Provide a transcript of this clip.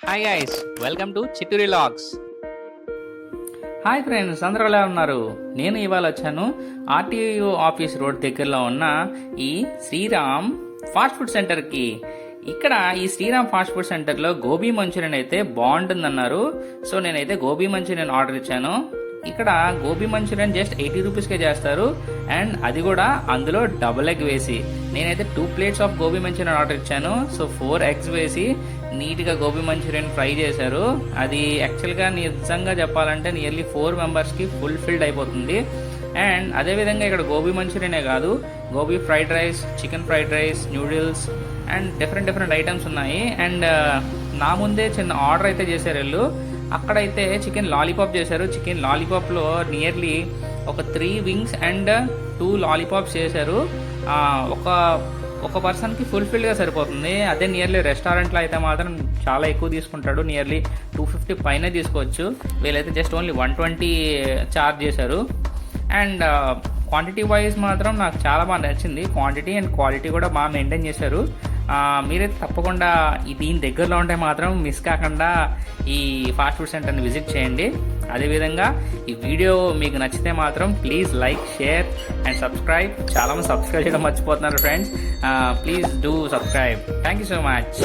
Hi guys, welcome to Chitturi vlogs. Hi friends, అందరూ ఎలా ఉన్నారు? నేను ఇవాళ వచ్చాను ఆర్టీఓ ఆఫీస్ రోడ్ దగ్గరలో ఉన్న ఈ శ్రీరామ్ ఫాస్ట్ ఫుడ్ సెంటర్కి. ఇక్కడ ఈ శ్రీరామ్ ఫాస్ట్ ఫుడ్ సెంటర్లో గోబీ మంచూరియన్ అయితే బాగుంటుందన్నారు. సో నేనైతే గోబీ మంచూరియన్ ఆర్డర్ ఇచ్చాను. ఇక్కడ గోబీ మంచూరియన్ జస్ట్ 80 రూపీస్కే చేస్తారు, అండ్ అది కూడా అందులో డబుల్ ఎగ్ వేసి. నేనైతే 2 plates of gobi Manchurian order ఇచ్చాను. సో 4 ఎగ్స్ వేసి నీట్గా గోబీ మంచూరియన్ ఫ్రై చేశారు. అది యాక్చువల్గా నిజంగా చెప్పాలంటే నియర్లీ 4 మెంబర్స్కి ఫుల్ఫిల్డ్ అయిపోతుంది. అండ్ అదేవిధంగా ఇక్కడ గోబీ మంచూరియనే కాదు, gobi fried rice, chicken fried rice, noodles and different items ఉన్నాయి. అండ్ నా ముందే చిన్న ఆర్డర్ అయితే చేశారు వీళ్ళు. అక్కడైతే చికెన్ లాలీపాప్ చేశారు. చికెన్ లాలీపాప్లో నియర్లీ ఒక 3 వింగ్స్ అండ్ 2 లాలీపాప్స్ చేశారు. ఒక పర్సన్కి ఫుల్ఫిల్గా సరిపోతుంది. అదే నియర్లీ రెస్టారెంట్లో అయితే మాత్రం చాలా ఎక్కువ తీసుకుంటాడు, నియర్లీ 250 పైన తీసుకోవచ్చు. వీళ్ళైతే జస్ట్ ఓన్లీ 120 ఛార్జ్ చేశారు. అండ్ క్వాంటిటీ వైజ్ మాత్రం నాకు చాలా బాగా నచ్చింది. క్వాంటిటీ అండ్ క్వాలిటీ కూడా బాగా మెయింటైన్ చేశారు. మీరైతే తప్పకుండా దీని దగ్గరలో ఉంటే మాత్రం మిస్ కాకుండా ఈ ఫాస్ట్ ఫుడ్ సెంటర్ని విజిట్ చేయండి. అదేవిధంగా ఈ వీడియో మీకు నచ్చితే మాత్రం please like, share and subscribe. చాలామంది సబ్స్క్రైబ్ చేయడం మర్చిపోతున్నారు friends. Please do subscribe. Thank you so much.